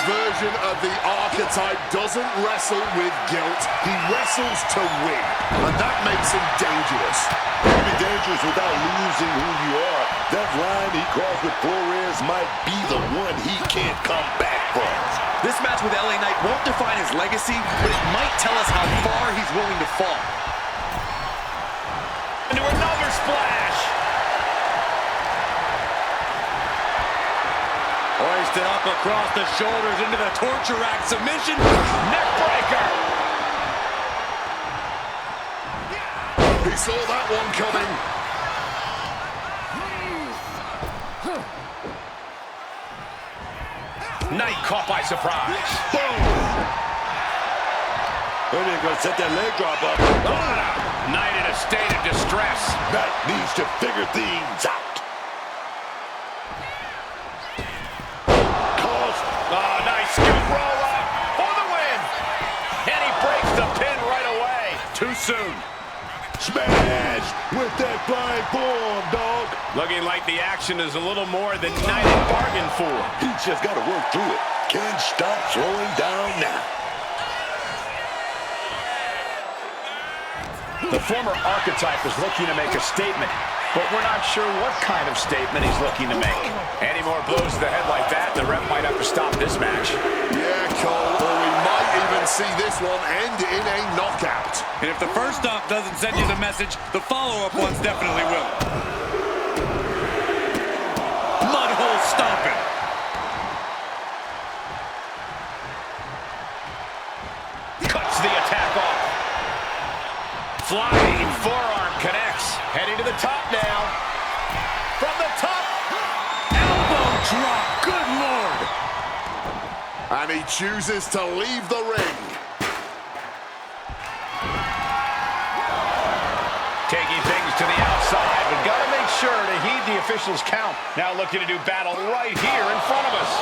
version of the archetype doesn't wrestle with guilt. He wrestles to win, and that makes him dangerous. You can be dangerous without losing who you are. That line he crossed with Flores might be the one he can't come back from. This match with LA Knight won't define his legacy, but it might tell us how far he's willing to fall. Into another splash. Hoisted up across the shoulders into the torture rack submission. Neck breaker. He saw that one coming. Knight caught by surprise. Boom! And they're going to set that leg drop up. Knight in a state of distress. Knight needs to figure things out. Nice scoop roll up for the win. And he breaks the pin right away. Too soon. Smash with that flying forearm, dog. Looking like the action is a little more than Knight had bargained for. He's just got to work through it. Can't stop slowing down now. The former archetype is looking to make a statement, but we're not sure what kind of statement he's looking to make. Any more blows to the head like that, the ref might have to stop this match. Yeah, Cole, or we might even see this one end in a knockout. And if the first stop doesn't send you the message, the follow-up ones definitely will. Mudhole stomping. Cuts the attack off. Flying forearm connects. Heading to the top now. From the top. Elbow drop. Good Lord. And he chooses to leave the ring. Taking things to the outside, but got to make sure to heed the officials' count. Now looking to do battle right here in front of us.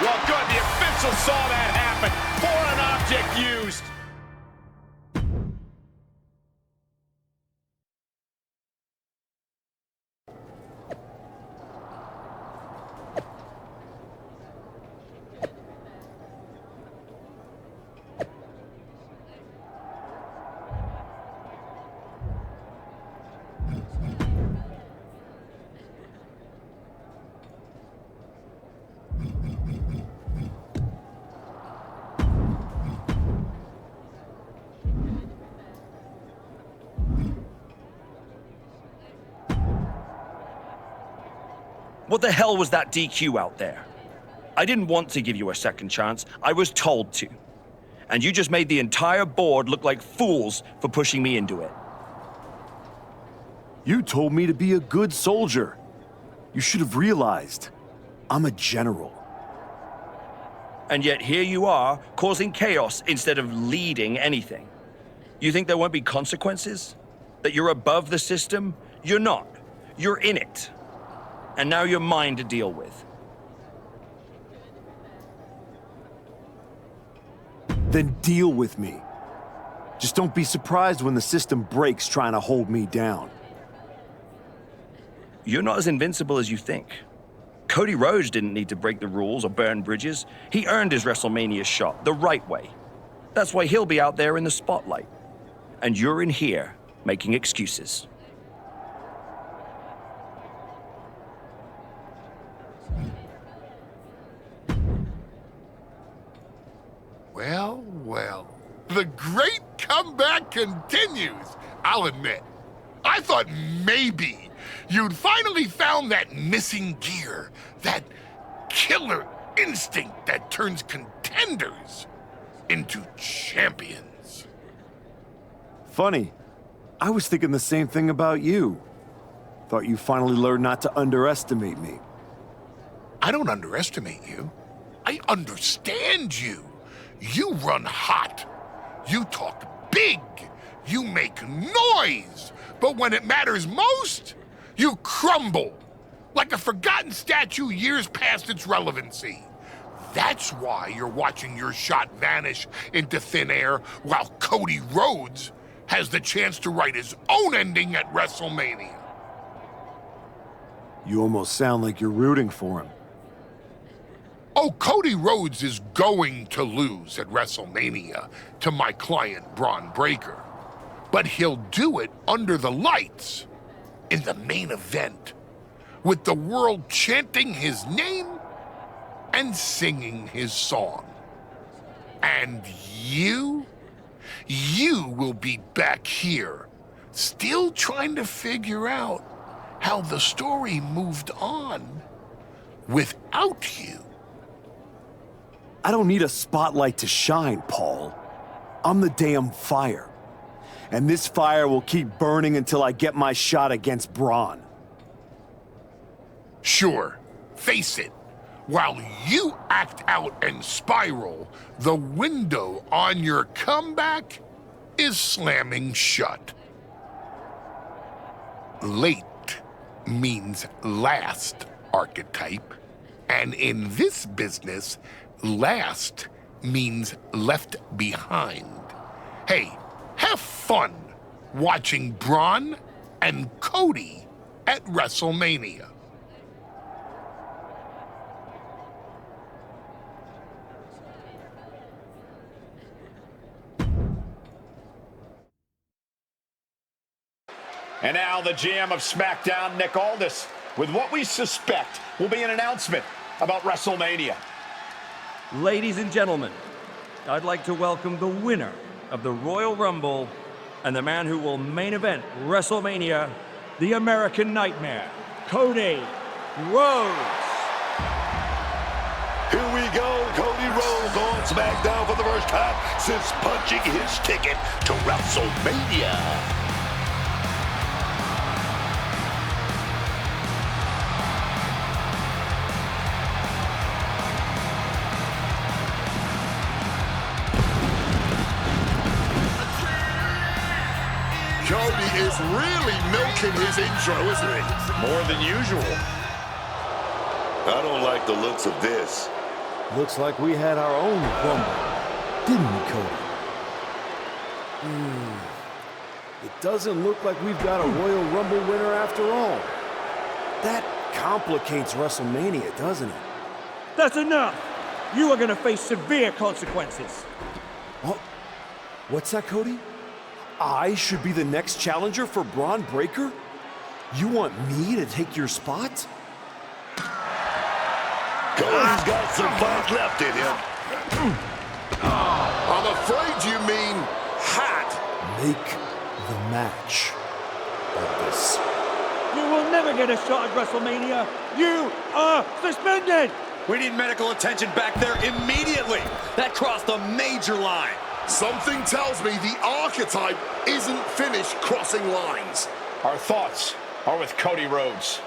Well, good. The official saw that happen. Foreign object used. What the hell was that DQ out there? I didn't want to give you a second chance. I was told to. And you just made the entire board look like fools for pushing me into it. You told me to be a good soldier. You should have realized. I'm a general. And yet here you are, causing chaos instead of leading anything. You think there won't be consequences? That you're above the system? You're not. You're in it. And now you're mine to deal with. Then deal with me. Just don't be surprised when the system breaks trying to hold me down. You're not as invincible as you think. Cody Rhodes didn't need to break the rules or burn bridges. He earned his WrestleMania shot the right way. That's why he'll be out there in the spotlight. And you're in here making excuses. Well, well. The great comeback continues, I'll admit. I thought maybe you'd finally found that missing gear, that killer instinct that turns contenders into champions. Funny. I was thinking the same thing about you. Thought you finally learned not to underestimate me. I don't underestimate you. I understand you. You run hot. You talk big. You make noise. But when it matters most, you crumble. Like a forgotten statue years past its relevancy. That's why you're watching your shot vanish into thin air while Cody Rhodes has the chance to write his own ending at WrestleMania. You almost sound like you're rooting for him. Oh, Cody Rhodes is going to lose at WrestleMania to my client, Bron Breaker. But he'll do it under the lights, in the main event, with the world chanting his name and singing his song. And you will be back here, still trying to figure out how the story moved on without you. I don't need a spotlight to shine, Paul. I'm the damn fire. And this fire will keep burning until I get my shot against Bron. Sure, face it. While you act out and spiral, the window on your comeback is slamming shut. Late means last, archetype. And in this business, last means left behind. Hey, have fun watching Bron and Cody at WrestleMania. And now the GM of SmackDown, Nick Aldis, with what we suspect will be an announcement about WrestleMania. Ladies and gentlemen, I'd like to welcome the winner of the Royal Rumble and the man who will main event WrestleMania, the American Nightmare, Cody Rhodes. Here we go, Cody Rhodes on SmackDown for the first time since punching his ticket to WrestleMania. Cody is really milking his intro, isn't he? More than usual. I don't like the looks of this. Looks like we had our own Rumble, didn't we, Cody? It doesn't look like we've got a Royal Rumble winner after all. That complicates WrestleMania, doesn't it? That's enough! You are going to face severe consequences. What's that, Cody? I should be the next challenger for Bron Breaker? You want me to take your spot? Cody's got some fight left in him. I'm afraid you mean hat. Make the match of this. You will never get a shot at WrestleMania. You are suspended! We need medical attention back there immediately. That crossed a major line. Something tells me the archetype isn't finished crossing lines. Our thoughts are with Cody Rhodes.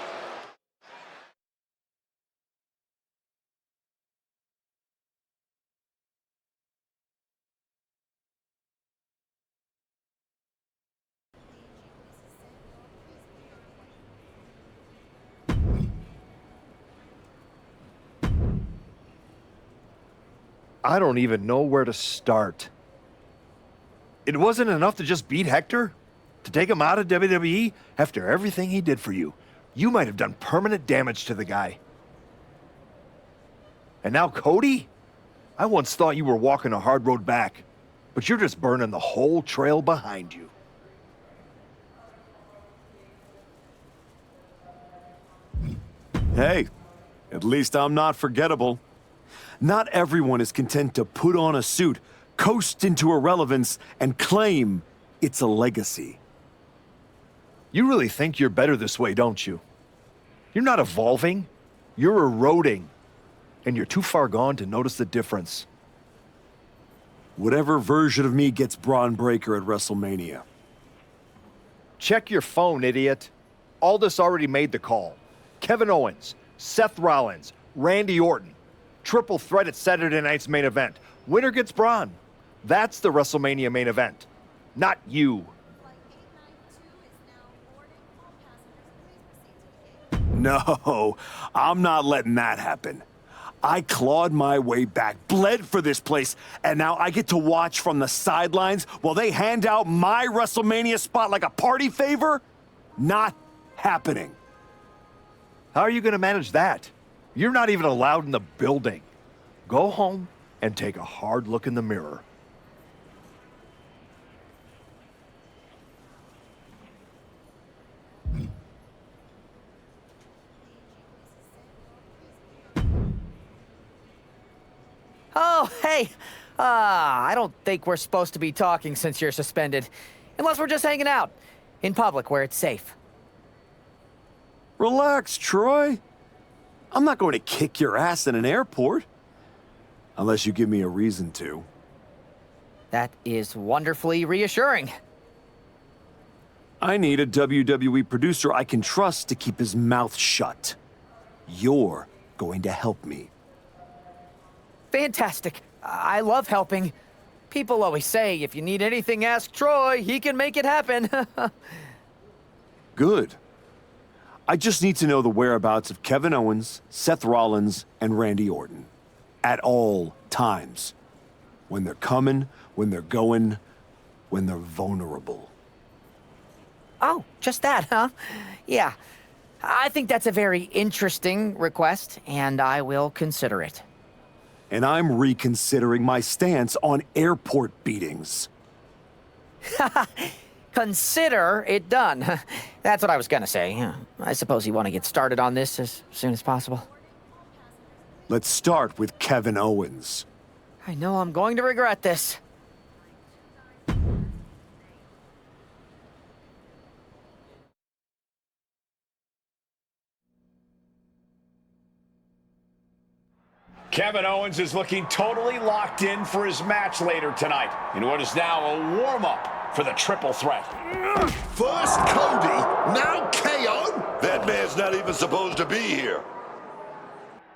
I don't even know where to start. It wasn't enough to just beat Hector? To take him out of WWE after everything he did for you? You might have done permanent damage to the guy. And now Cody? I once thought you were walking a hard road back, but you're just burning the whole trail behind you. Hey, at least I'm not forgettable. Not everyone is content to put on a suit, coast into irrelevance, and claim it's a legacy. You really think you're better this way, don't you? You're not evolving, you're eroding. And you're too far gone to notice the difference. Whatever version of me gets Bron Breaker at WrestleMania. Check your phone, idiot. Aldis already made the call. Kevin Owens, Seth Rollins, Randy Orton. Triple threat at Saturday night's main event. Winner gets Bron. That's the WrestleMania main event. Not you. No, I'm not letting that happen. I clawed my way back, bled for this place, and now I get to watch from the sidelines while they hand out my WrestleMania spot like a party favor? Not happening. How are you going to manage that? You're not even allowed in the building. Go home and take a hard look in the mirror. Oh, hey. I don't think we're supposed to be talking since you're suspended. Unless we're just hanging out. In public, where it's safe. Relax, Troy. I'm not going to kick your ass in an airport. Unless you give me a reason to. That is wonderfully reassuring. I need a WWE producer I can trust to keep his mouth shut. You're going to help me. Fantastic. I love helping. People always say, if you need anything, ask Troy. He can make it happen. Good. I just need to know the whereabouts of Kevin Owens, Seth Rollins, and Randy Orton. At all times. When they're coming, when they're going, when they're vulnerable. Oh, just that, huh? Yeah. I think that's a very interesting request, and I will consider it. And I'm reconsidering my stance on airport beatings. Consider it done. That's what I was gonna say. I suppose you want to get started on this as soon as possible. Let's start with Kevin Owens. I know I'm going to regret this. Kevin Owens is looking totally locked in for his match later tonight in what is now a warm-up for the triple threat. First Cody, now KO. That man's not even supposed to be here.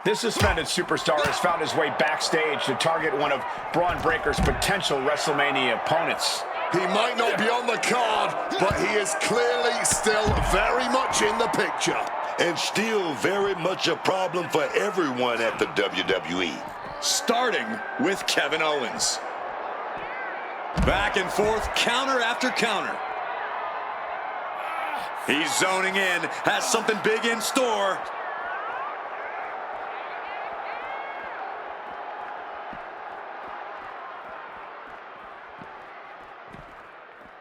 This suspended superstar has found his way backstage to target one of Bron Breaker's potential WrestleMania opponents. He might not be on the card, but he is clearly still very much in the picture. And still very much a problem for everyone at the WWE. Starting with Kevin Owens. Back and forth, counter after counter. He's zoning in, has something big in store.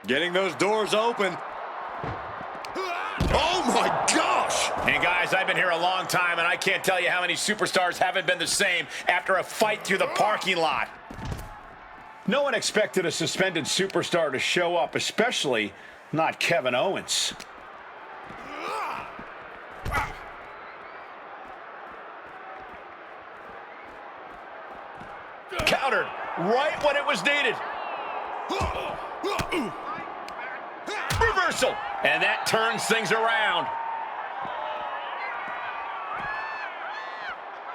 Getting those doors open. Oh my gosh! And guys, I've been here a long time, and I can't tell you how many superstars haven't been the same after a fight through the parking lot. No one expected a suspended superstar to show up, especially not Kevin Owens. Countered right when it was needed. Reversal, and that turns things around.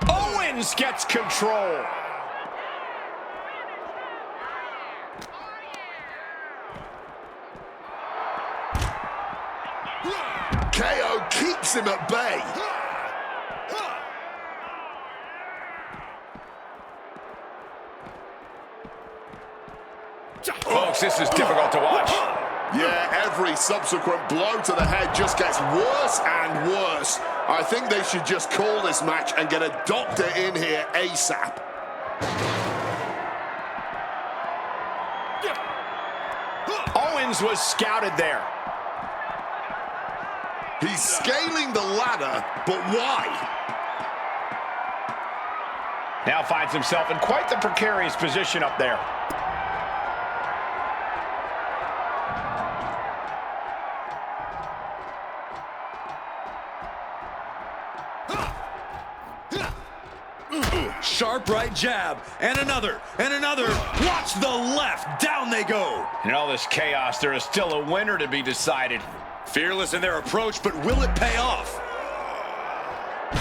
Owens gets control. KO keeps him at bay. Folks, this is difficult to watch. Yeah, every subsequent blow to the head just gets worse and worse. I think they should just call this match and get a doctor in here ASAP. Owens was scouted there. He's scaling the ladder, but why? Now finds himself in quite the precarious position up there. Sharp right jab, and another, and another. Watch the left, down they go. In all this chaos, there is still a winner to be decided. Fearless in their approach, but will it pay off?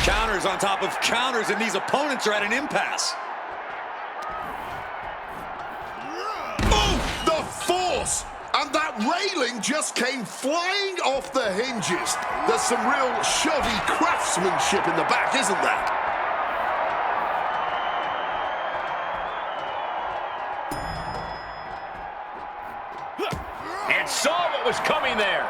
Counters on top of counters, and these opponents are at an impasse. Oh, the force! And that railing just came flying off the hinges. There's some real shoddy craftsmanship in the back, isn't there? And saw what was coming there.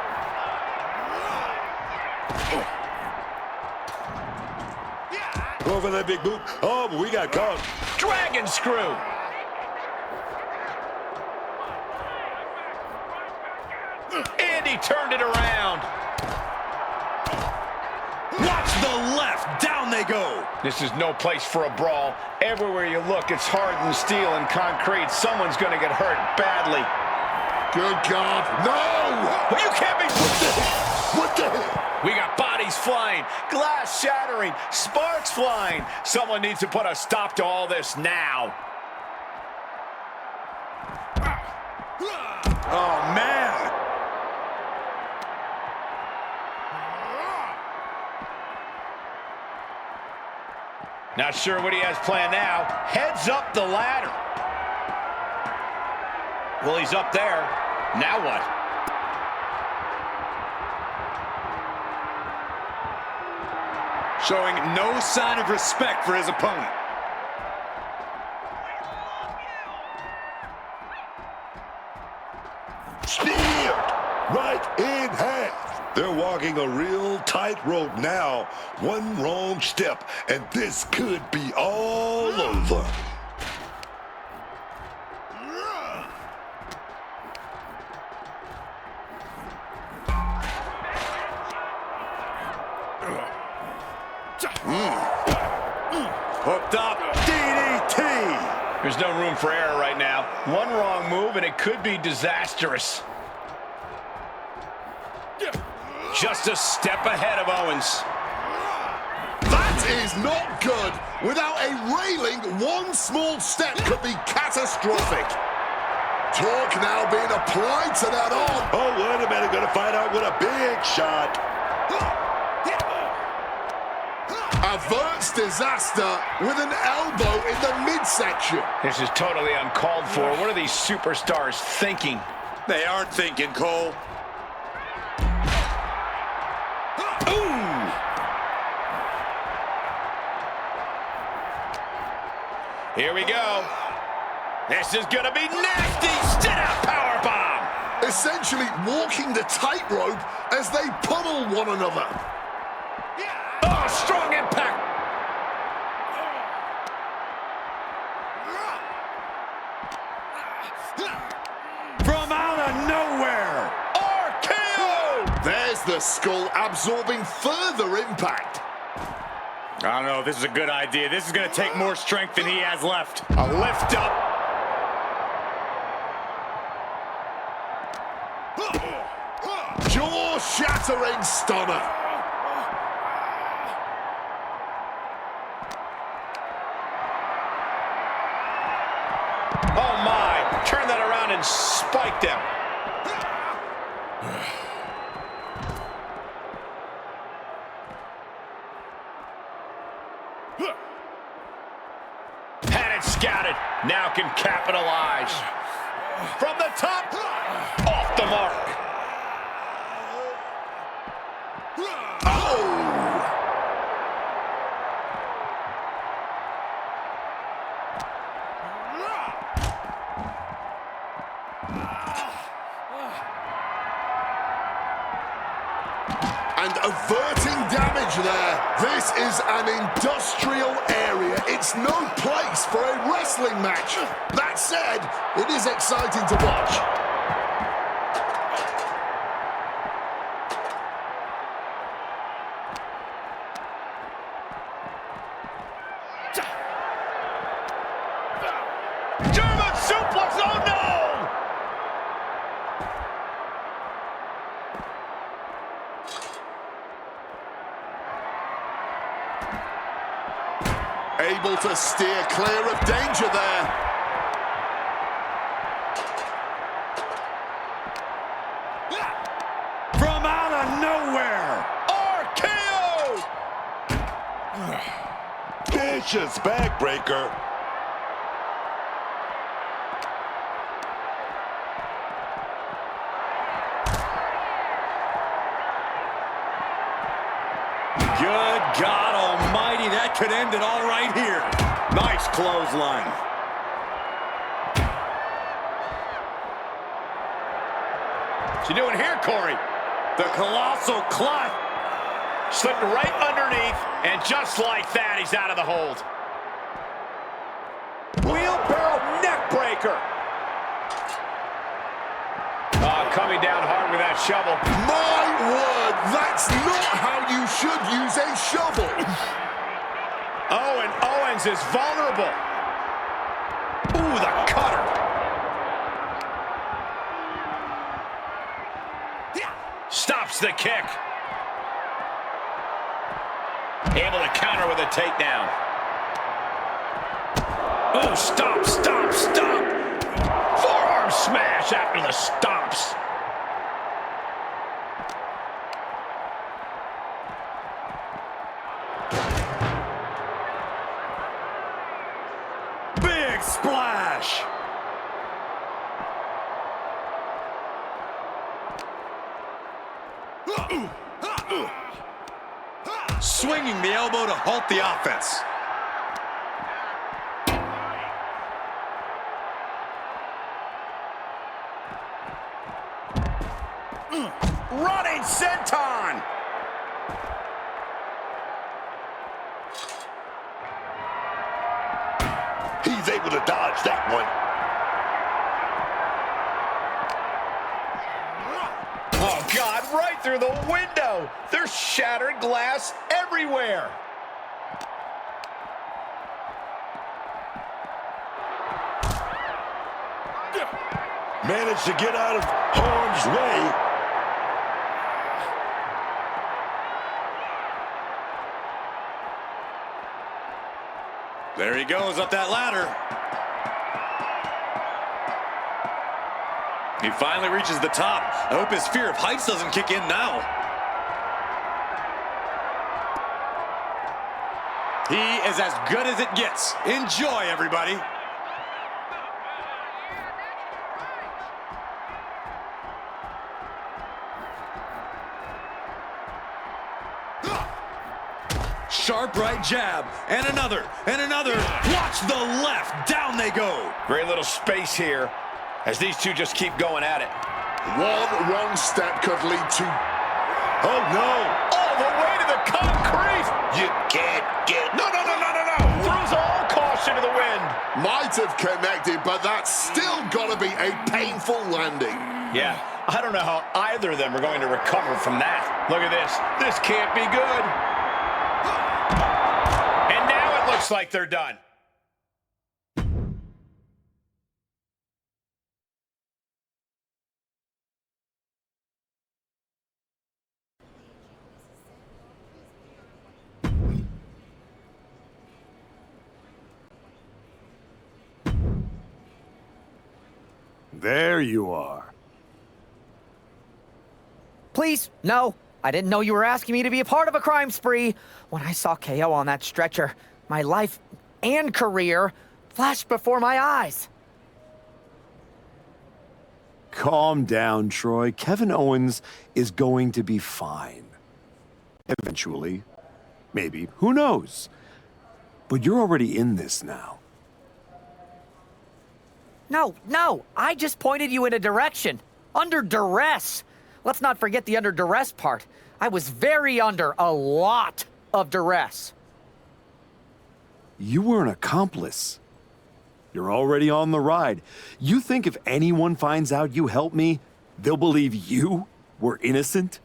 Go for that big boot. Oh, but we got caught. Dragon screw. And he turned it around. Watch the left. Down they go. This is no place for a brawl. Everywhere you look, it's hardened steel and concrete. Someone's going to get hurt badly. Good God. No! Well, you can't be... What the hell? We got bodies flying, glass shattering, sparks flying. Someone needs to put a stop to all this now. Oh, man. Not sure what he has planned now. Heads up the ladder. Well, he's up there. Now what? Showing no sign of respect for his opponent. Speared right in half. They're walking a real tightrope now. One wrong step, and this could be all over. Hooked up. DDT. There's no room for error right now. One wrong move, and it could be disastrous. Just a step ahead of Owens. That is not good. Without a railing, one small step could be catastrophic. Torque now being applied to that arm. Oh, wait a minute. Gonna find out with a big shot. Averts disaster with an elbow in the midsection. This is totally uncalled for. What are these superstars thinking? They aren't thinking, Cole. Here we go. This is gonna be nasty. Sit-out powerbomb. Essentially walking the tightrope as they pummel one another. Oh, strong impact. From out of nowhere. RKO. There's the skull absorbing further impact. I don't know if this is a good idea. This is going to take more strength than he has left. A lift up. Jaw-shattering stunner. Oh, my. Turn that around and spike them. Had it scouted. Now can capitalize. From the top. Off the mark. Oh! And averting damage there. This is an industrial area. It's no place for a wrestling match. That said, it is exciting to watch. German suplex. Oh, no. Able to steer clear of danger there. From out of nowhere. RKO. Vicious backbreaker. Good God almighty, that could end it all right here. Nice clothesline. What you doing here, Corey? The colossal clutch. Slipped right underneath, and just like that, he's out of the hold. Wheelbarrow neck breaker. Coming down hard with that shovel. My word, that's not how you should use a shovel. Oh, and Owens is vulnerable. Ooh, the cutter. Stops the kick. Able to counter with a takedown. Oh, stop, stop, stop. Forearm smash after the stomps. Big splash. Swinging the elbow to halt the offense. Running senton. He's able to dodge that one. Oh, God, right through the window. There's shattered glass everywhere. Managed to get out of harm's way. There he goes up that ladder. He finally reaches the top. I hope his fear of heights doesn't kick in now. He is as good as it gets. Enjoy, everybody. Sharp right jab, and another, and another. Watch the left, down they go. Very little space here as these two just keep going at it. One wrong step could lead to... Oh, no. All the way to the concrete. You can't get... No. Throws all caution to the wind. Might have connected, but that's still got to be a painful landing. Yeah, I don't know how either of them are going to recover from that. Look at this. This can't be good. And now it looks like they're done. There you are. Please, no. I didn't know you were asking me to be a part of a crime spree. When I saw KO on that stretcher, my life and career flashed before my eyes. Calm down, Troy. Kevin Owens is going to be fine. Eventually. Maybe. Who knows? But you're already in this now. No. I just pointed you in a direction. Under duress. Let's not forget the under duress part. I was very under a lot of duress. You were an accomplice. You're already on the ride. You think if anyone finds out you helped me, they'll believe you were innocent?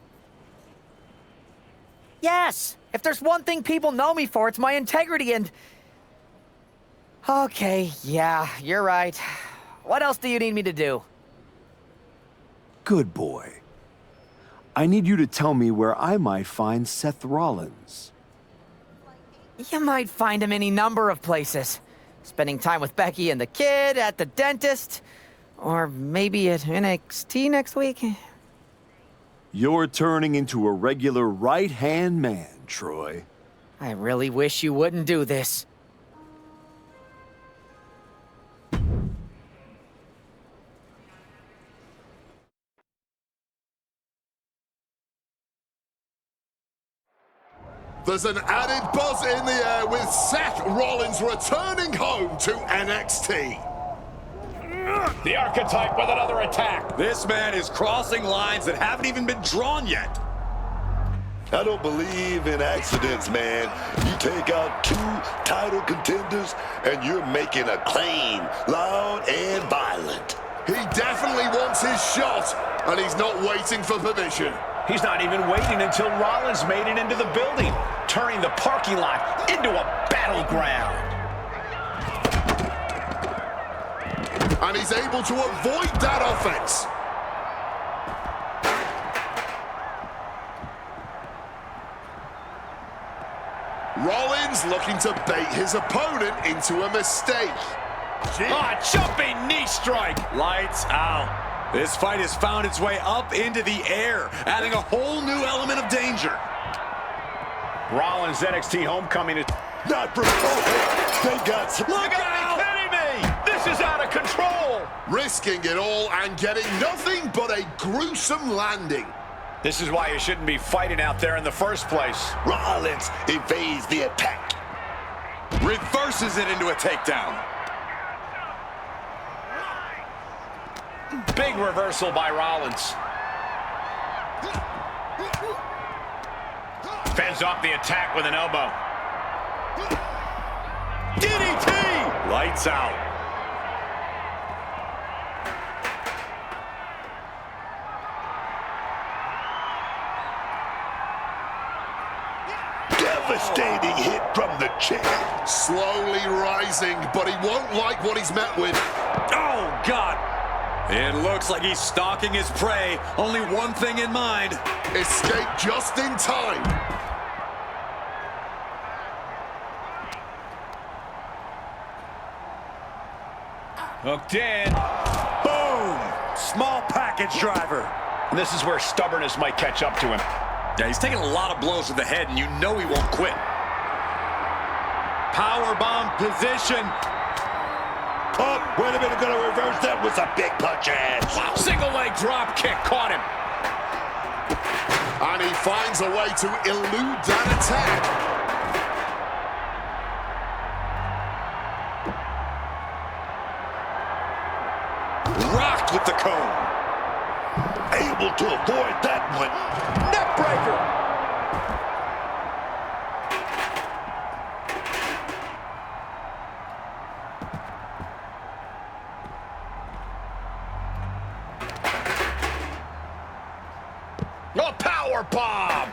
Yes. If there's one thing people know me for, it's my integrity and... Okay, yeah, you're right. What else do you need me to do? Good boy. I need you to tell me where I might find Seth Rollins. You might find him any number of places. Spending time with Becky and the kid, at the dentist, or maybe at NXT next week. You're turning into a regular right-hand man, Troy. I really wish you wouldn't do this. There's an added buzz in the air with Seth Rollins returning home to NXT. The archetype with another attack. This man is crossing lines that haven't even been drawn yet. I don't believe in accidents, man. You take out 2 title contenders and you're making a claim, loud and violent. He definitely wants his shot, and he's not waiting for permission. He's not even waiting until Rollins made it into the building, turning the parking lot into a battleground. And he's able to avoid that offense. Rollins looking to bait his opponent into a mistake. Jumping knee strike. Lights out. This fight has found its way up into the air, adding a whole new element of danger. Rollins' NXT homecoming is... Not for they got some. Look out! Kidding me! This is out of control! Risking it all and getting nothing but a gruesome landing. This is why you shouldn't be fighting out there in the first place. Rollins evades the attack. Reverses it into a takedown. Big reversal by Rollins. Fends off the attack with an elbow. DDT! Lights out. Devastating hit from the chair. Slowly rising, but he won't like what he's met with. Oh, God. It looks like he's stalking his prey. Only one thing in mind. Escape just in time. Hooked in. Boom! Small package driver. And this is where stubbornness might catch up to him. Yeah, he's taking a lot of blows to the head, and you know he won't quit. Powerbomb position. Oh, wait a minute, gonna reverse that with a big punch in. Wow. Single leg drop kick caught him. And he finds a way to elude that attack. Rocked with the cone. Able to avoid that one. Neck breaker. A power bomb.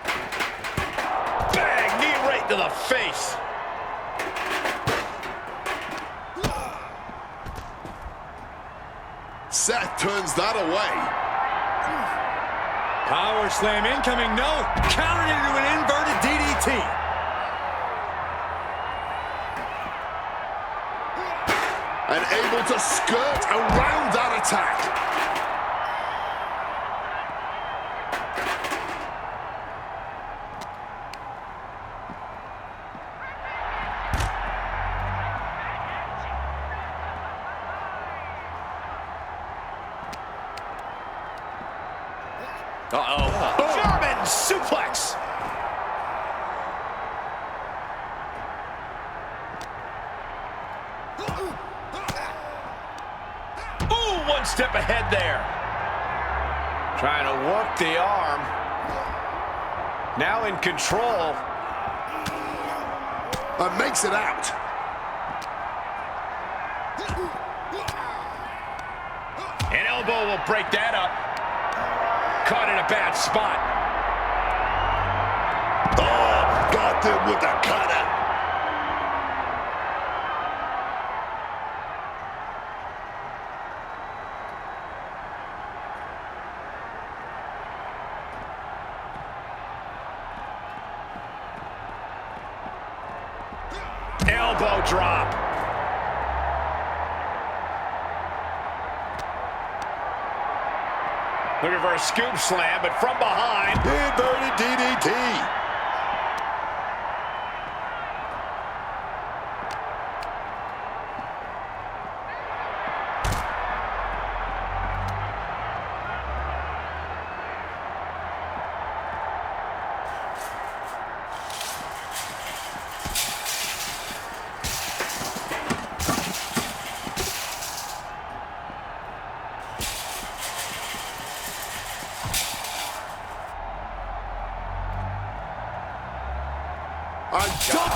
Bang, knee right to the face. Seth turns that away. Power slam incoming, no. Countered into an inverted DDT. And able to skirt around that attack. Uh-oh. German suplex. Ooh, one step ahead there. Trying to work the arm. Now in control. And makes it out. An elbow will break that up. Caught in a bad spot. Oh, got them with a cutter. Elbow drop. Looking for a scoop slam, but from behind. Inverted DDT.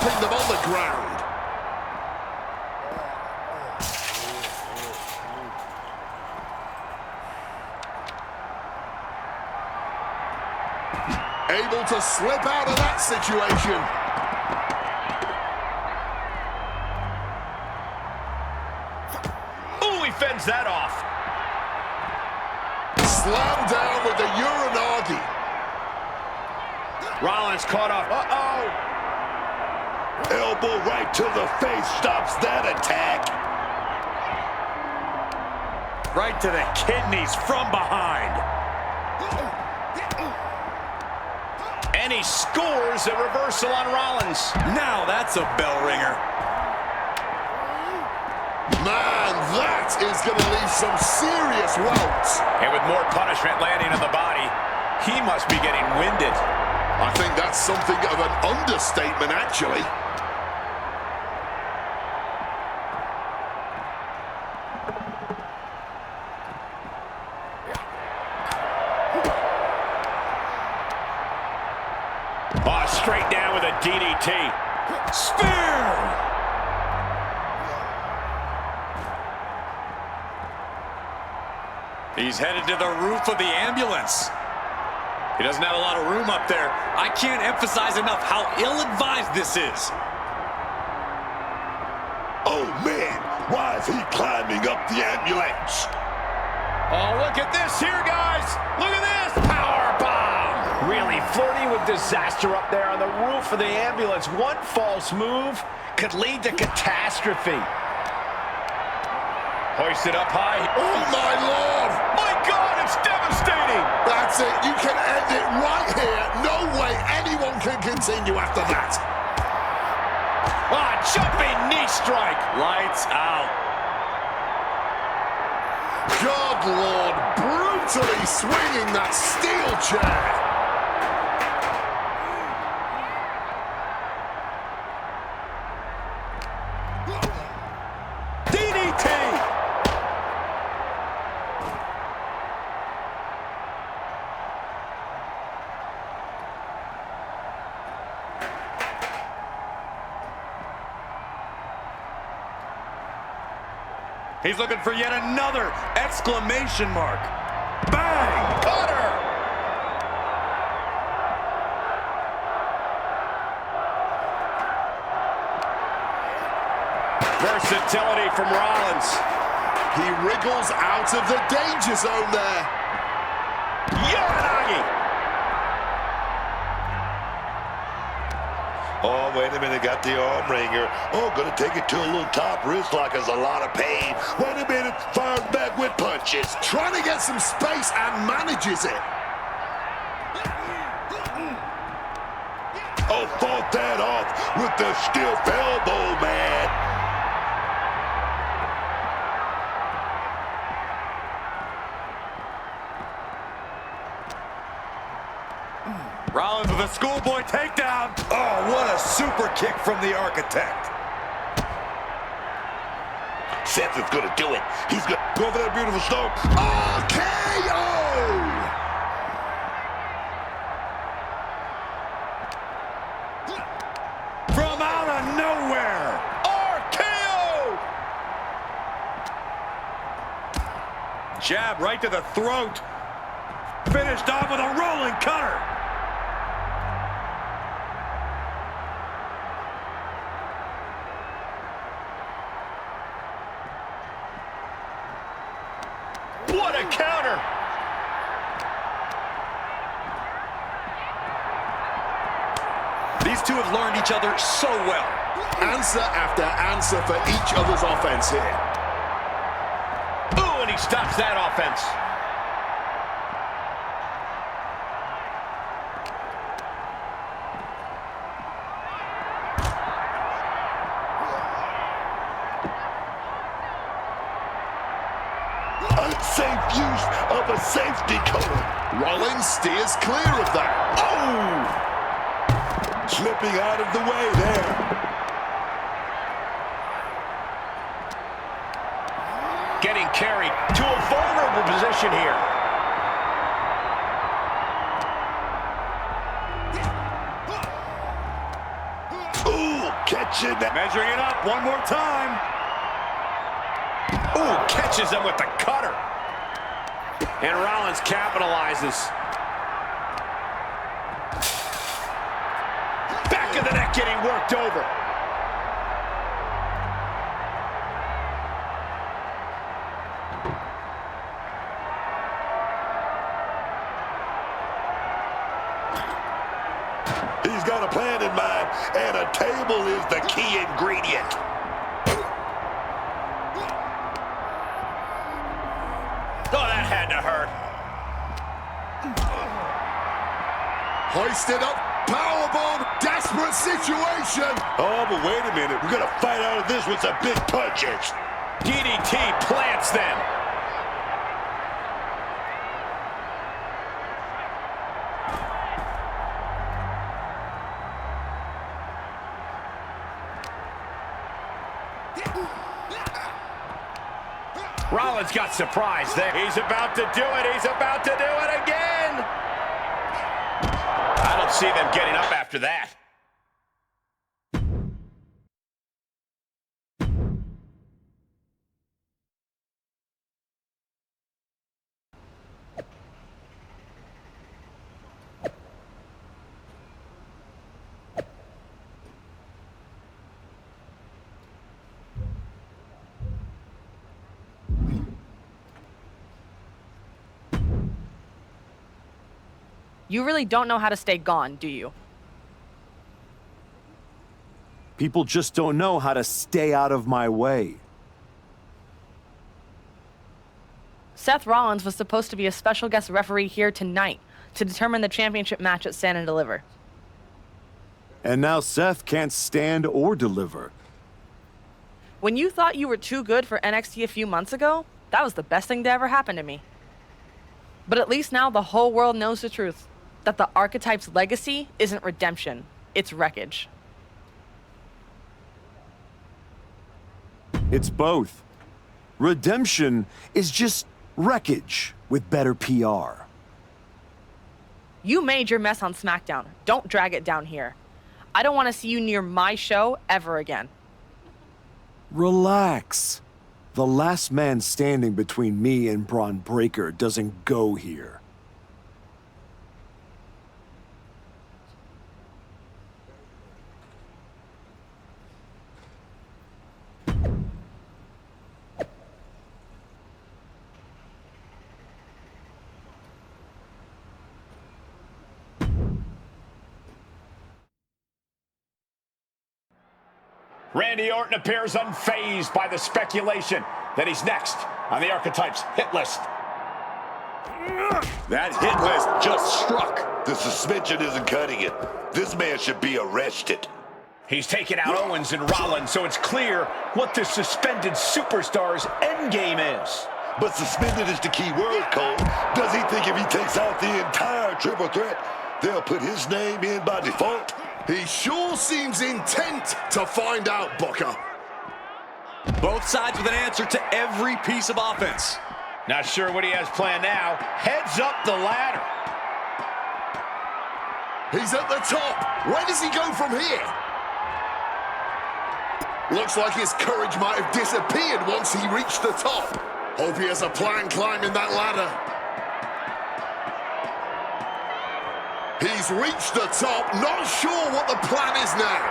keeping them on the ground. Able to slip out of that situation. Ooh, he fends that off. Slam down with the Uranagi. Rollins caught off. Uh-oh. Elbow right to the face stops that attack. Right to the kidneys from behind. And he scores a reversal on Rollins. Now that's a bell ringer. Man, that is going to leave some serious welts. And with more punishment landing on the body, he must be getting winded. I think that's something of an understatement, actually. Straight down with a DDT. Spear! He's headed to the roof of the ambulance. He doesn't have a lot of room up there. I can't emphasize enough how ill-advised this is. Oh, man, why is he climbing up the ambulance? Oh, look at this here, guys. Look at this. Power bomb. Really flirting with disaster up there on the roof of the ambulance. One false move could lead to catastrophe. Hoisted up high. Oh, my Lord. My God, it's devastating. That's it. You can end it right here. No way anyone can continue after that. Ah, jumping knee strike. Lights out. God, Lord, brutally swinging that steel chair. He's looking for yet another exclamation mark. Bang! Cutter! Versatility from Rollins. He wriggles out of the danger zone there. Uranagi! Oh, wait a minute, got the arm wringer. Oh, gonna take it to a little top wrist like there's a lot of pain. Wait a minute, fired back with punches. Trying to get some space and manages it. Oh, fought that off with the stiff elbow, man. Rollins with a schoolboy takedown. Oh, what a super kick from the architect. Seth is gonna do it. He's gonna go for that beautiful stomp. RKO! From out of nowhere. RKO! Jab right to the throat. Finished off with a rolling cutter. What a counter! These two have learned each other so well. Answer after answer for each other's offense here. Ooh, and he stops that offense. Unsafe use of a safety code. Rollins steers clear of that. Oh! Slipping out of the way there. Getting carried to a vulnerable position here. Ooh! action. Measuring it up one more time. Ooh, catches him with the cutter. And Rollins capitalizes. Back of the neck getting worked over. He's got a plan in mind, and a table is the key ingredient. Oh, that had to hurt. Hoisted up, powerbomb, desperate situation. Oh, but wait a minute. We're going to fight out of this with some big punches. DDT plants them. Rollins got surprised there. He's about to do it. He's about to do it again. I don't see them getting up after that. You really don't know how to stay gone, do you? People just don't know how to stay out of my way. Seth Rollins was supposed to be a special guest referee here tonight to determine the championship match at Stand and Deliver. And now Seth can't stand or deliver. When you thought you were too good for NXT a few months ago, that was the best thing to ever happen to me. But at least now the whole world knows the truth. That the Archetype's legacy isn't redemption, it's wreckage. It's both. Redemption is just wreckage with better PR. You made your mess on SmackDown. Don't drag it down here. I don't want to see you near my show ever again. Relax. The last man standing between me and Bron Breaker doesn't go here. Randy Orton appears unfazed by the speculation that he's next on the Archetype's hit list. That hit list just struck. The suspension isn't cutting it. This man should be arrested. He's taken out Owens and Rollins, so it's clear what the suspended superstar's endgame is. But suspended is the key word, Cole. Does he think if he takes out the entire triple threat, they'll put his name in by default? He sure seems intent to find out, Booker. Both sides with an answer to every piece of offense. Not sure what he has planned now. Heads up the ladder. He's at the top. Where does he go from here? Looks like his courage might have disappeared once he reached the top. Hope he has a plan climbing that ladder. He's reached the top, not sure what the plan is now.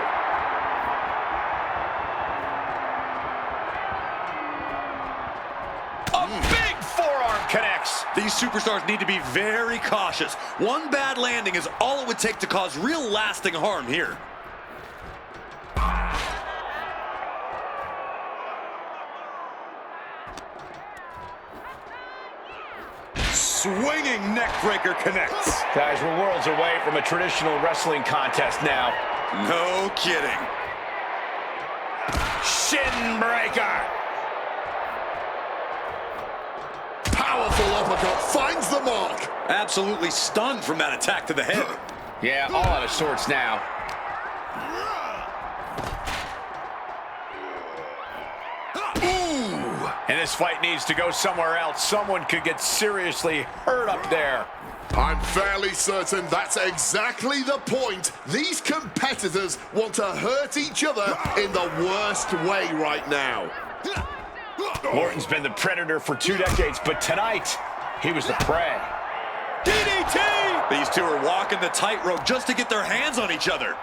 A big forearm connects. These superstars need to be very cautious. One bad landing is all it would take to cause real lasting harm here. Swinging neckbreaker connects. Guys, we're worlds away from a traditional wrestling contest now. No kidding. Shin breaker. Powerful uppercut finds the mark. Absolutely stunned from that attack to the head. Yeah, all out of sorts now. And this fight needs to go somewhere else. Someone could get seriously hurt up there. I'm fairly certain that's exactly the point. These competitors want to hurt each other in the worst way right now. Orton's been the predator for 2 decades, but tonight, he was the prey. DDT! These two are walking the tightrope just to get their hands on each other.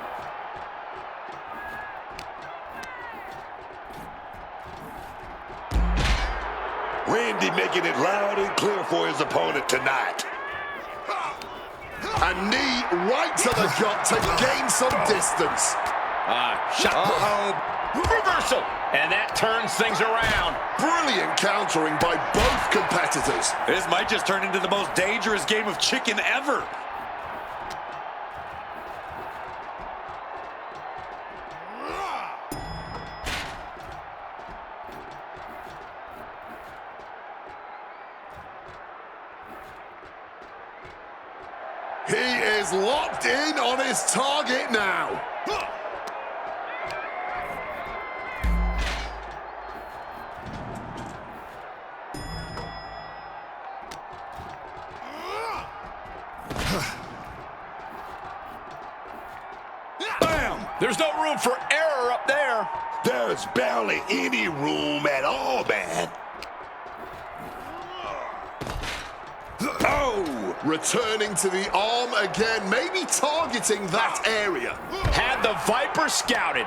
Randy making it loud and clear for his opponent tonight. A knee right to the gut to gain some distance. Reversal! And that turns things around. Brilliant countering by both competitors. This might just turn into the most dangerous game of chicken ever. He is locked in on his target now. Bam! There's no room for error up there. There's barely any room at all, man. Oh! Returning to the arm again, maybe targeting that area. Had the Viper scouted.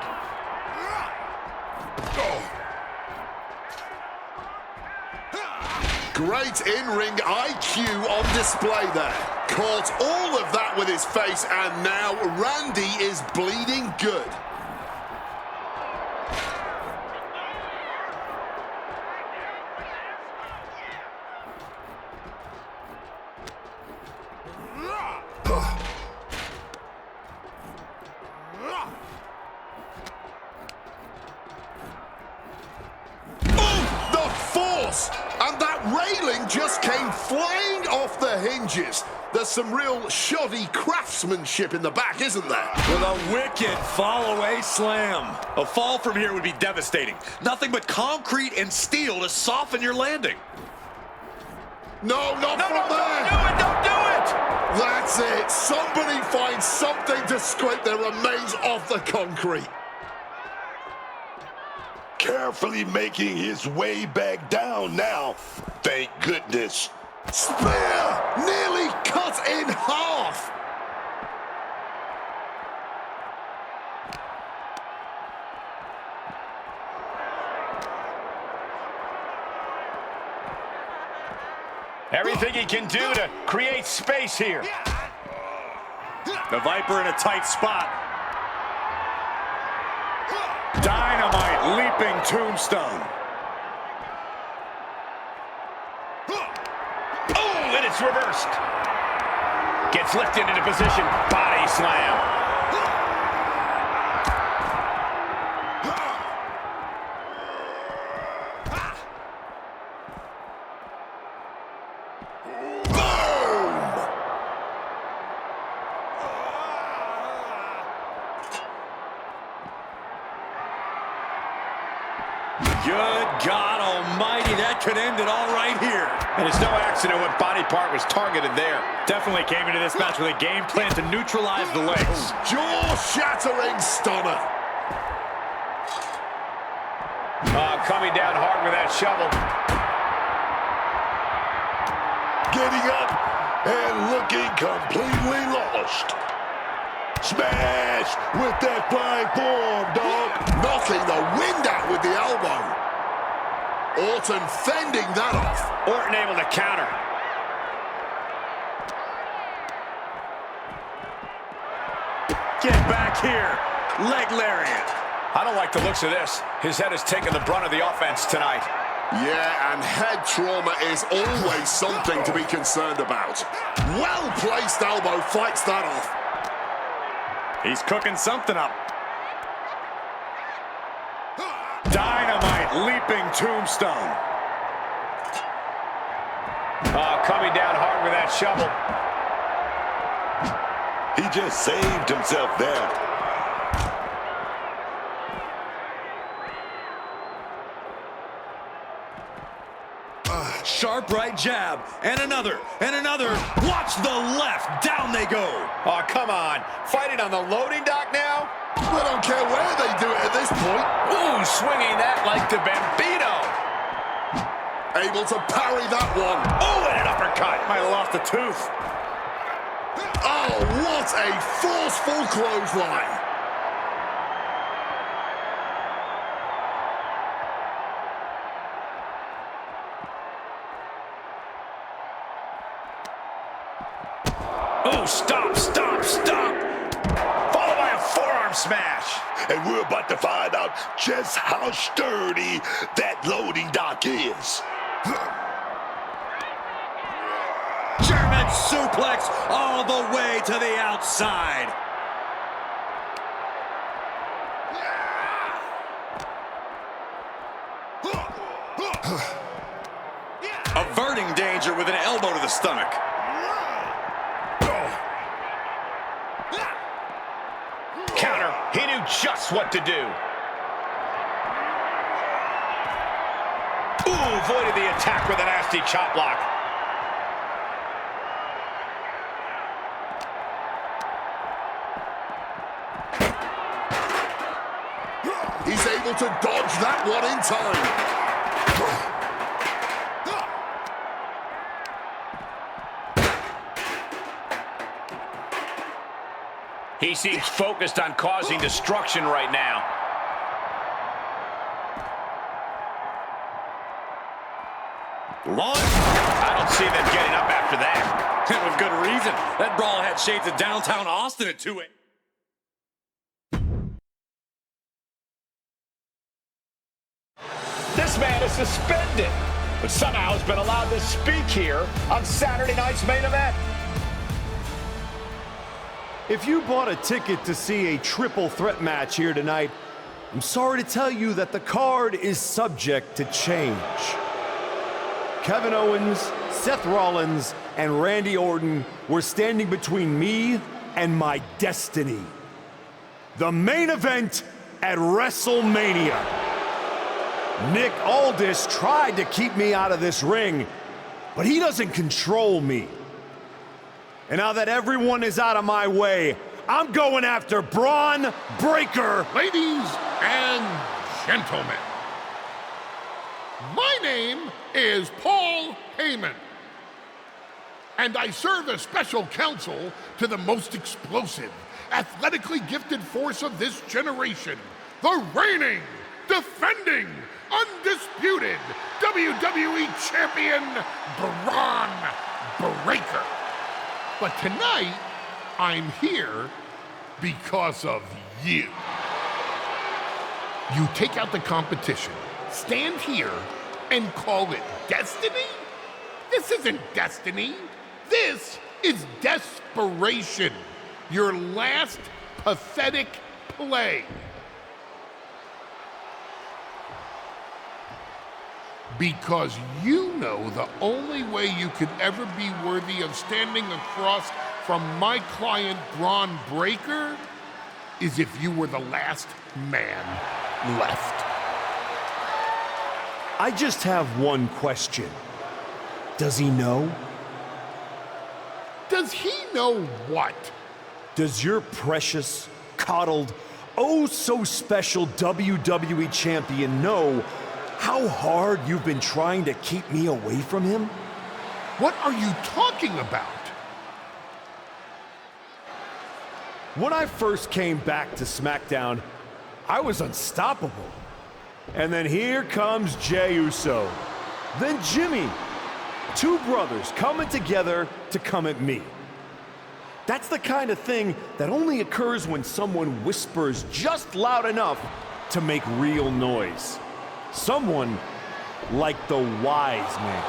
Great in-ring IQ on display there. Caught all of that with his face, and now Randy is bleeding good. And that railing just came flying off the hinges. There's some real shoddy craftsmanship in the back, isn't there? With a wicked fall-away slam. A fall from here would be devastating. Nothing but concrete and steel to soften your landing. No, not from there. Don't do it! That's it. Somebody find something to scrape their remains off the concrete. Carefully making his way back down now. Thank goodness. Spear nearly cut in half. Everything he can do to create space here. The Viper in a tight spot. Dynamite leaping tombstone. Oh, and it's reversed. Gets lifted into position. Body slam. Good God almighty, that could end it all right here. And it's no accident what body part was targeted there. Definitely came into this match with a game plan to neutralize the legs. Jaw-shattering stunner. Coming down hard with that shovel. Getting up and looking completely lost. Smash with that flying forearm, dog. Knocking the wind out with the elbow. Orton fending that off. Orton able to counter. Get back here. Leg lariat. I don't like the looks of this. His head has taken the brunt of the offense tonight. Yeah, and head trauma is always something to be concerned about. Well-placed elbow fights that off. He's cooking something up. Dynamite leaping tombstone. Coming down hard with that shovel. He just saved himself there. Sharp right jab, and another, and another. Watch the left, down they go. Oh, come on. Fighting on the loading dock now? I don't care where they do it at this point. Ooh, swinging that like the Bambino. Able to parry that one. Oh, and an uppercut. Might have lost a tooth. Oh, what a forceful clothesline. Oh, stop, stop, stop. Followed by a forearm smash. And we're about to find out just how sturdy that loading dock is. German suplex all the way to the outside. Averting danger with an elbow to the stomach. Counter. He knew just what to do. Ooh, avoided the attack with a nasty chop block. He's able to dodge that one in time. He seems focused on causing destruction right now. Launch. I don't see them getting up after that. And with good reason. That brawl had shades of downtown Austin at 2 a.m. This man is suspended, but somehow has been allowed to speak here on Saturday night's main event. If you bought a ticket to see a triple threat match here tonight, I'm sorry to tell you that the card is subject to change. Kevin Owens, Seth Rollins, and Randy Orton were standing between me and my destiny. The main event at WrestleMania. Nick Aldis tried to keep me out of this ring, but he doesn't control me. And now that everyone is out of my way, I'm going after Bron Breaker. Ladies and gentlemen, my name is Paul Heyman, and I serve as special counsel to the most explosive, athletically gifted force of this generation, the reigning, defending, undisputed WWE Champion, Bron Breaker. But tonight, I'm here because of you. You take out the competition, stand here, and call it destiny? This isn't destiny. This is desperation. Your last pathetic play. Because you know the only way you could ever be worthy of standing across from my client, Bron Breaker, is if you were the last man left. I just have one question. Does he know? Does he know what? Does your precious, coddled, oh so special WWE champion know how hard you've been trying to keep me away from him? What are you talking about? When I first came back to SmackDown, I was unstoppable. And then here comes Jey Uso. Then Jimmy. Two brothers coming together to come at me. That's the kind of thing that only occurs when someone whispers just loud enough to make real noise. Someone like the wise man.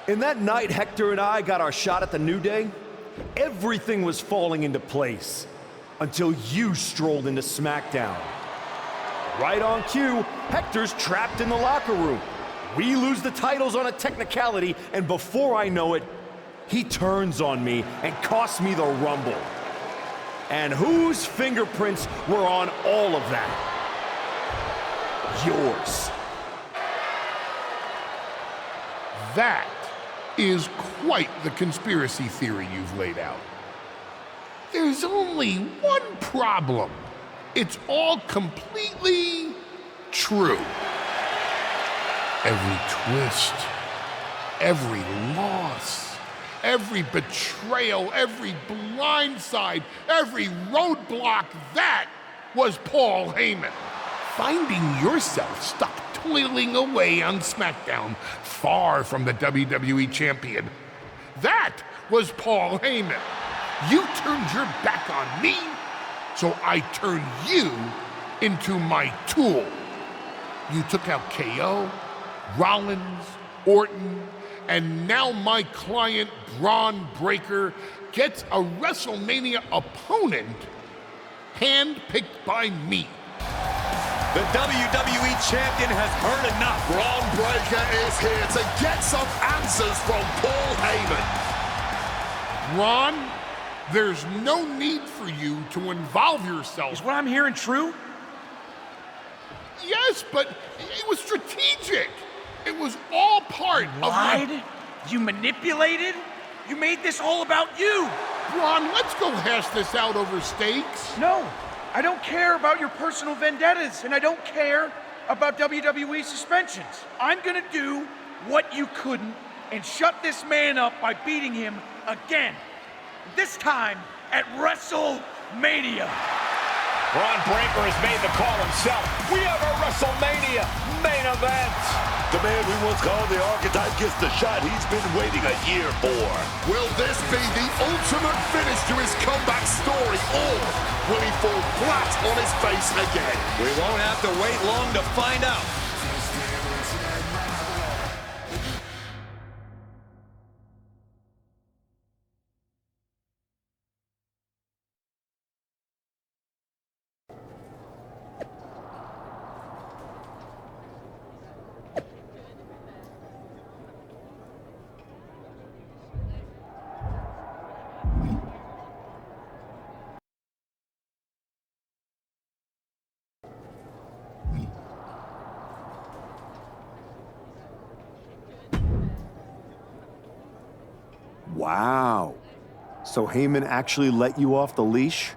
And that night Hector and I got our shot at the New Day, everything was falling into place until you strolled into SmackDown. Right on cue, Hector's trapped in the locker room. We lose the titles on a technicality, and before I know it, he turns on me and costs me the Rumble. And whose fingerprints were on all of that? Yours. That is quite the conspiracy theory you've laid out. There's only one problem. It's all completely true. Every twist, every loss, every betrayal, every blindside, every roadblock, that was Paul Heyman. Finding yourself stuck toiling away on SmackDown, far from the WWE champion, that was Paul Heyman. You turned your back on me, so I turned you into my tool. You took out KO, Rollins, Orton, and now my client, Bron Breaker, gets a WrestleMania opponent handpicked by me. The WWE champion has heard enough. Bron Breaker is here to get some answers from Paul Heyman. Ron, there's no need for you to involve yourself. Is what I'm hearing true? Yes, but it was strategic. It was all part of Lied? You manipulated? You made this all about you. Ron, let's go hash this out over steaks. No, I don't care about your personal vendettas, and I don't care about WWE suspensions. I'm gonna do what you couldn't and shut this man up by beating him again. This time at WrestleMania. Bron Breaker has made the call himself. We have a WrestleMania main event. The man we once called the archetype gets the shot he's been waiting a year for. Will this be the ultimate finish to his comeback story, or will he fall flat on his face again? We won't have to wait long to find out. Wow. So Heyman actually let you off the leash?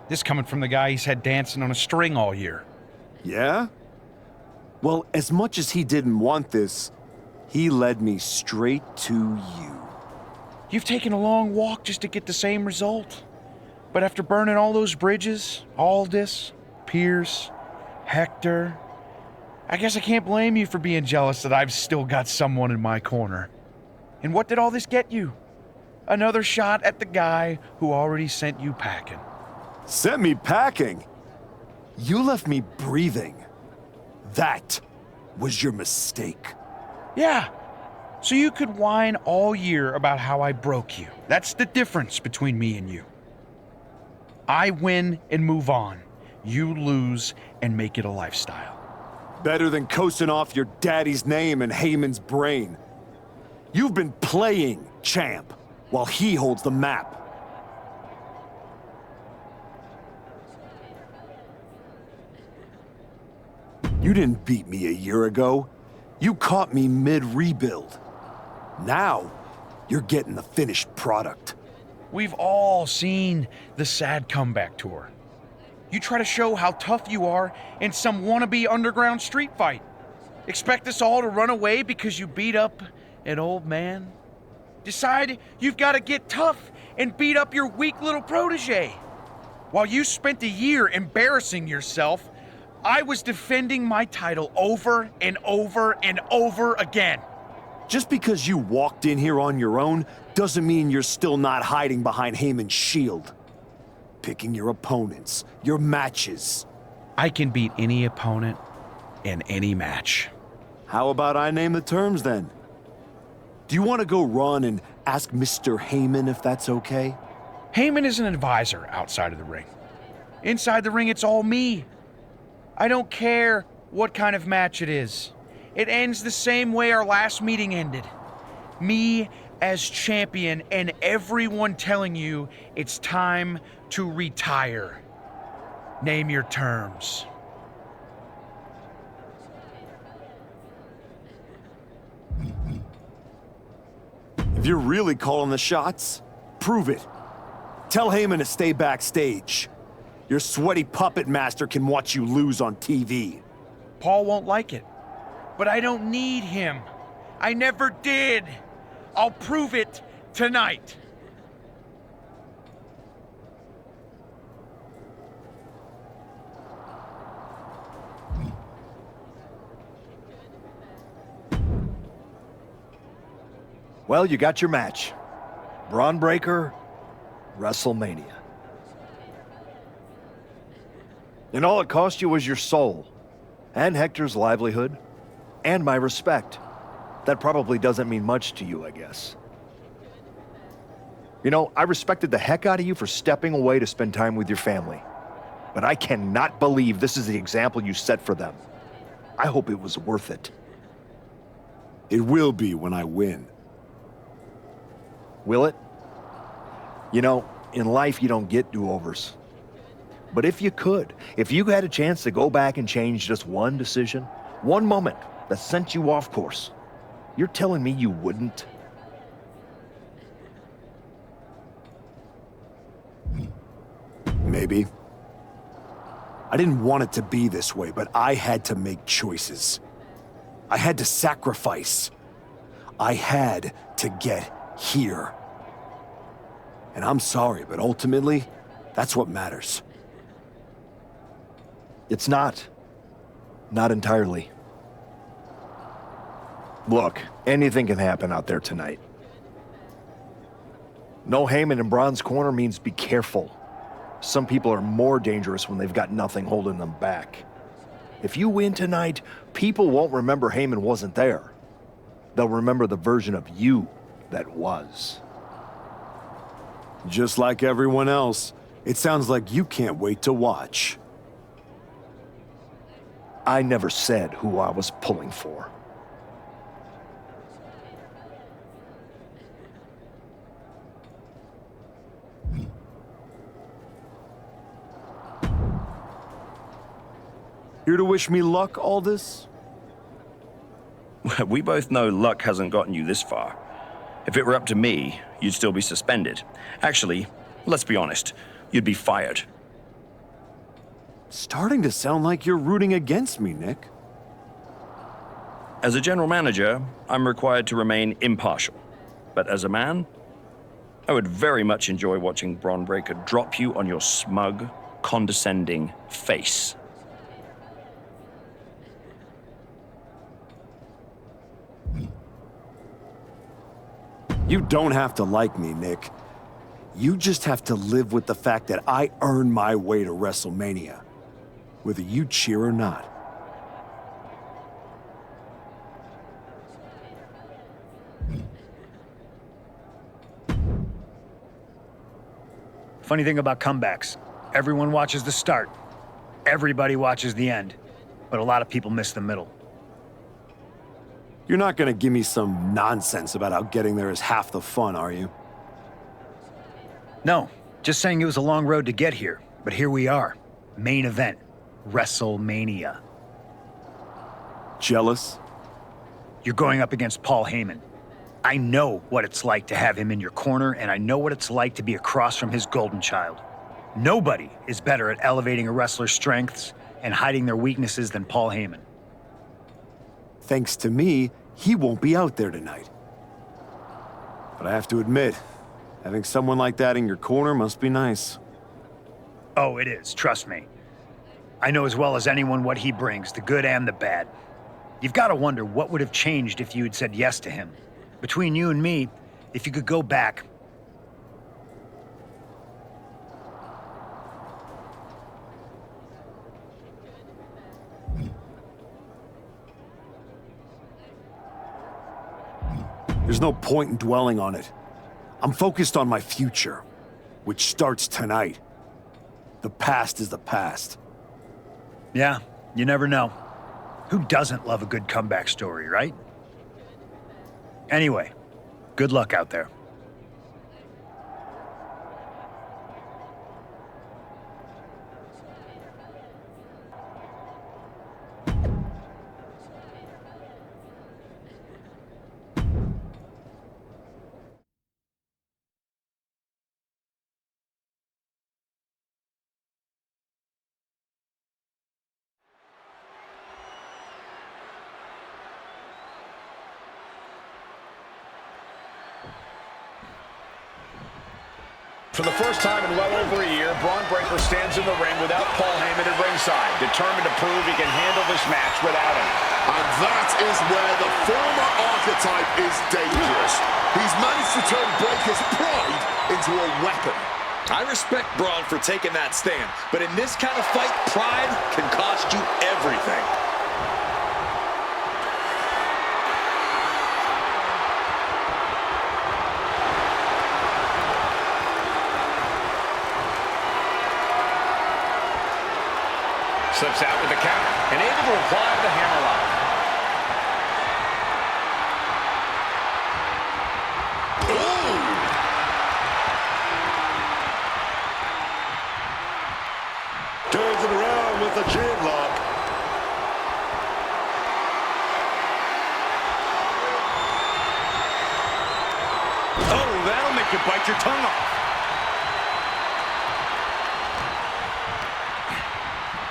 This coming from the guy he's had dancing on a string all year. Yeah? Well, as much as he didn't want this, he led me straight to you. You've taken a long walk just to get the same result. But after burning all those bridges, Aldis, Pearce, Hector, I guess I can't blame you for being jealous that I've still got someone in my corner. And what did all this get you? Another shot at the guy who already sent you packing. Sent me packing? You left me breathing. That was your mistake. Yeah, so you could whine all year about how I broke you. That's the difference between me and you. I win and move on. You lose and make it a lifestyle. Better than coasting off your daddy's name in Heyman's brain. You've been playing champ while he holds the map. You didn't beat me a year ago. You caught me mid-rebuild. Now, you're getting the finished product. We've all seen the sad comeback tour. You try to show how tough you are in some wannabe underground street fight. Expect us all to run away because you beat up an old man? Decide you've got to get tough and beat up your weak little protege. While you spent a year embarrassing yourself, I was defending my title over and over and over again. Just because you walked in here on your own doesn't mean you're still not hiding behind Heyman's shield. Picking your opponents, your matches. I can beat any opponent in any match. How about I name the terms then? Do you want to go run and ask Mr. Heyman if that's okay? Heyman is an advisor outside of the ring. Inside the ring, it's all me. I don't care what kind of match it is. It ends the same way our last meeting ended. Me as champion and everyone telling you it's time to retire. Name your terms. you're really calling the shots, prove it. Tell Heyman to stay backstage. Your sweaty puppet master can watch you lose on TV. Paul won't like it. But I don't need him. I never did. I'll prove it tonight. Well, you got your match. Bron Breaker, WrestleMania. And all it cost you was your soul, and Hector's livelihood, and my respect. That probably doesn't mean much to you, I guess. You know, I respected the heck out of you for stepping away to spend time with your family. But I cannot believe this is the example you set for them. I hope it was worth it. It will be when I win. Will it? You know, in life you don't get do-overs. But if you could, if you had a chance to go back and change just one decision, one moment that sent you off course, you're telling me you wouldn't? Maybe. I didn't want it to be this way, but I had to make choices. I had to sacrifice. I had to get here. And I'm sorry, but ultimately, that's what matters. It's not. Not entirely. Look, anything can happen out there tonight. No Heyman in Bron's corner means be careful. Some people are more dangerous when they've got nothing holding them back. If you win tonight, people won't remember Heyman wasn't there. They'll remember the version of you that was. Just like everyone else, it sounds like you can't wait to watch. I never said who I was pulling for. Here to wish me luck, Aldis? We both know luck hasn't gotten you this far. If it were up to me, you'd still be suspended. Actually, let's be honest, you'd be fired. Starting to sound like you're rooting against me, Nick. As a general manager, I'm required to remain impartial. But as a man, I would very much enjoy watching Bron Breaker drop you on your smug, condescending face. You don't have to like me, Nick. You just have to live with the fact that I earned my way to WrestleMania, whether you cheer or not. Funny thing about comebacks, everyone watches the start. Everybody watches the end. But a lot of people miss the middle. You're not gonna give me some nonsense about how getting there is half the fun, are you? No, just saying it was a long road to get here. But here we are. Main event. WrestleMania. Jealous? You're going up against Paul Heyman. I know what it's like to have him in your corner, and I know what it's like to be across from his golden child. Nobody is better at elevating a wrestler's strengths and hiding their weaknesses than Paul Heyman. Thanks to me, he won't be out there tonight. But I have to admit, having someone like that in your corner must be nice. Oh, it is, trust me. I know as well as anyone what he brings, the good and the bad. You've got to wonder what would have changed if you had said yes to him. Between you and me, if you could go back. There's no point in dwelling on it. I'm focused on my future, which starts tonight. The past is the past. Yeah, you never know. Who doesn't love a good comeback story, right? Anyway, good luck out there. For the first time in well over a year, Bron Breaker stands in the ring without Paul Heyman at ringside, determined to prove he can handle this match without him. And that is where the former archetype is dangerous. He's managed to turn Breaker's pride into a weapon. I respect Braun for taking that stand, but in this kind of fight, pride can cost you everything. Slips out with the counter and able to apply the hammerlock. Turns it around with a chin lock. Oh, that'll make you bite your tongue off.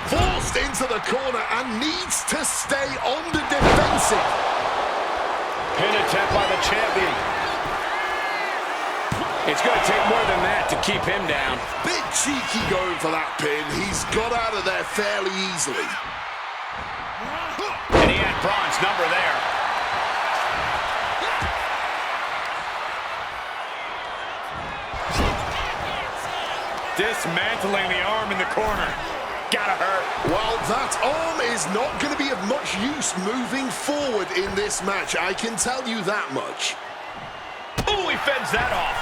Forced into the corner and needs to stay on the defensive. Pin attempt by the champion. It's going to take more than that to keep him down. Bit cheeky going for that pin. He's got out of there fairly easily. And he had Braun's number there. Dismantling the arm in the corner. Gotta hurt. Well, that arm is not going to be of much use moving forward in this match. I can tell you that much. Ooh, he fends that off.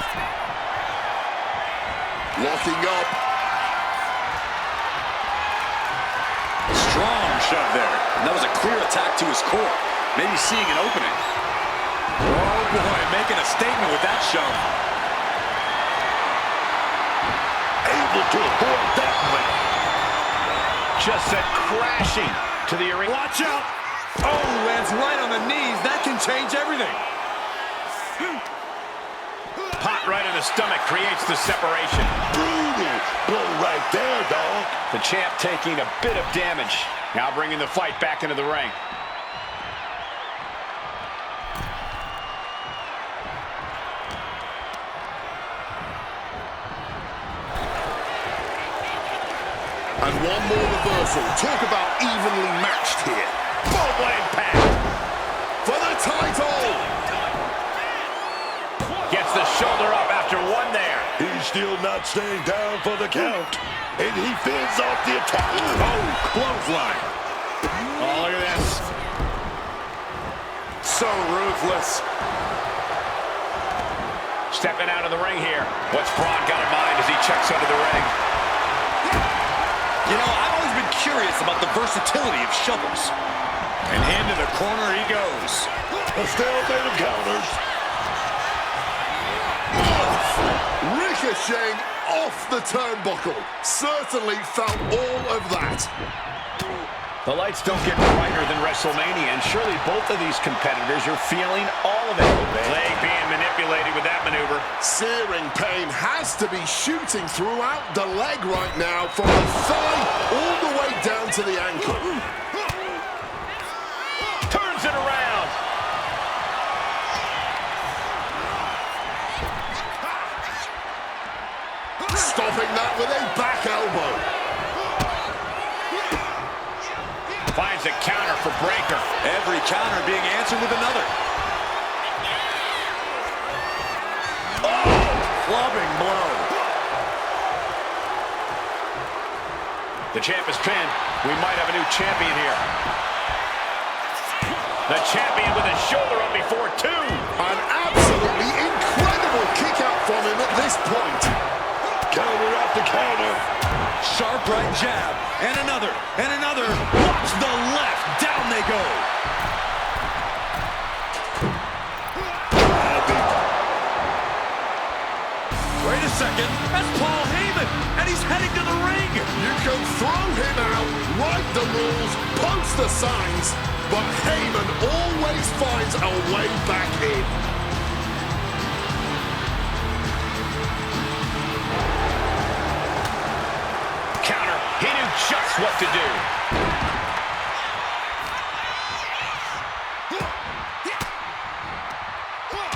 Locking up. Strong shove there. And that was a clear attack to his core. Maybe seeing an opening. Oh boy, making a statement with that shove. Able to avoid that one. Just sent crashing to the arena. Watch out! Oh, lands right on the knees. That can change everything. Pot right in the stomach creates the separation. Brutal blow right there, dog. The champ taking a bit of damage. Now bringing the fight back into the ring. And one more reversal. Talk about evenly matched here. Full impact. For the title. Gets the shoulder up after one there. He's still not staying down for the count. And he fends off the attack. Oh, clothesline. Oh, look at this. So ruthless. Stepping out of the ring here. What's Braun got in mind as he checks under the ring? You know, I've always been curious about the versatility of shovels. And into the corner he goes. A stalemate of counters. Ricocheting off the turnbuckle. Certainly felt all of that. The lights don't get brighter than WrestleMania, and surely both of these competitors are feeling all of it. Leg being manipulated with that maneuver. Searing pain has to be shooting throughout the leg right now, from the thigh all the way down to the ankle. Turns it around. Stopping that with a back elbow. Finds a counter for Breaker. Every counter being answered with another. Oh, clubbing blow. The champ is pinned. We might have a new champion here. The champion with his shoulder up before two. An absolutely incredible kick out from him at this point. Counter after counter. Sharp right jab. And another. And another. Watch the left. Down they go. Wait a second. That's Paul Heyman. And he's heading to the ring. You can throw him out, write the rules, post the signs, but Heyman always finds a way back in. Counter. He knew just what to do.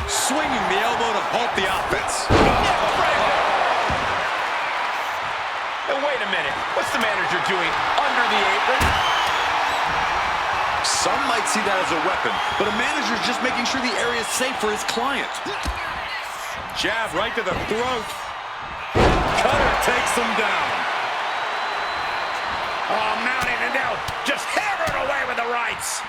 Swinging the elbow to halt the offense. What's the manager doing under the apron? Some might see that as a weapon, but a manager's just making sure the area is safe for his client. Jab right to the throat. Cutter takes him down. Oh, mounting and now just hammering away with the rights.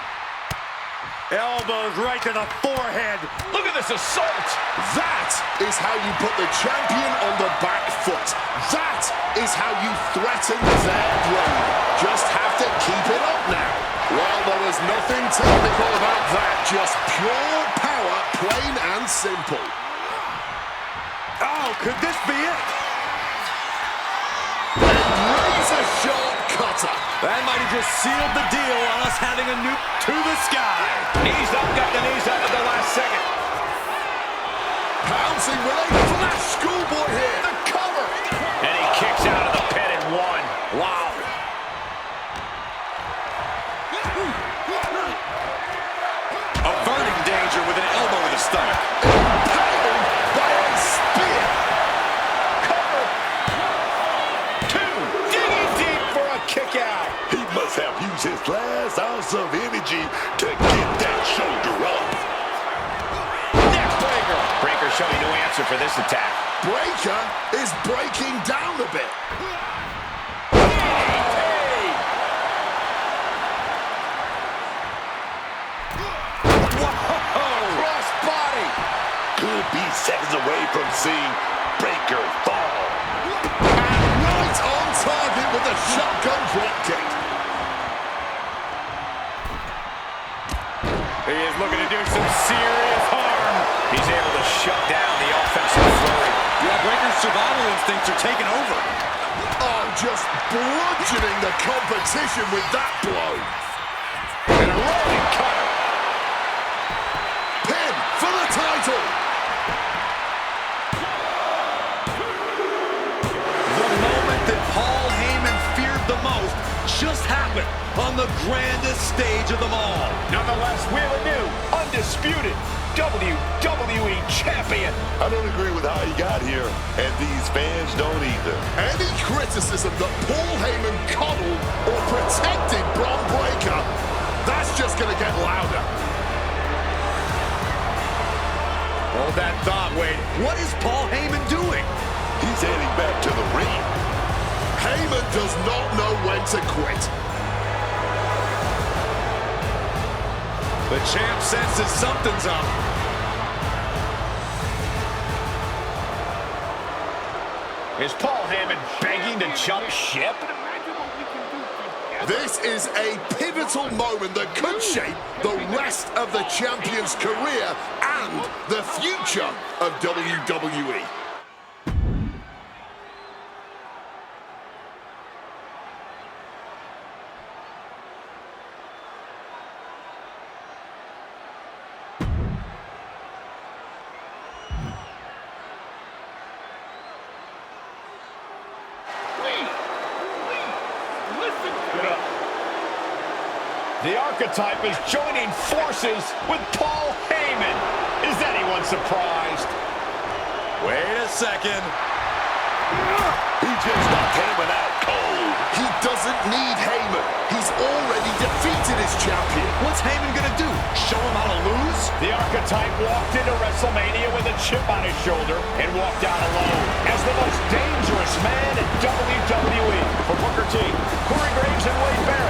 Elbows right to the forehead. Look at this assault. That is how you put the champion on the back foot. That is how you threaten their brain. Just have to keep it up now. Well, there was nothing technical about that. Just pure power, plain and simple. Oh, could this be it? Razor sharp cutter. That might have just sealed the deal on us having a nuke to the sky. Knees up, got the knees up at the last second. Pouncing with a flash schoolboy here. The cover. And he kicks out of the pin and one. Wow. Averting danger with an elbow to the stomach. Impaled by a spear. Cover. Two. Digging deep for a kick out. He must have used his last ounce of energy to get that shoulder up. Neck breaker. Breaker showing no answer for this attack. Breaker is breaking down a bit. Could be seconds away from seeing Breaker fall. And right on target with a shotgun drop kick. He is looking to do some serious harm. He's able to shut down the offensive flurry. Yeah, Breaker's survival instincts are taking over. Oh, just bludgeoning the competition with that blow. And a rolling cutter. Pin for the title. The moment that Paul Heyman feared the most just happened on the grandest stage of them all. Nonetheless, we have a new, undisputed WWE Champion. I don't agree with how he got here, and these fans don't either. Any criticism that Paul Heyman coddled or protected Bron Breaker, that's just going to get louder. Hold that thought, Wade. What is Paul Heyman doing? He's heading back to the ring. Heyman does not know when to quit. The champ senses something's up. Is Paul Heyman begging to jump ship? This is a pivotal moment that could shape the rest of the champion's career and the future of WWE. The archetype is joining forces with Paul Heyman. Is anyone surprised? Wait a second. He just knocked Heyman out cold. He doesn't need Heyman. He's already defeated his champion. What's Heyman gonna do? Show him how to lose? The archetype walked into WrestleMania with a chip on his shoulder and walked out alone as the most dangerous man in WWE. For Booker T, Corey Graves, and Wade Barrett.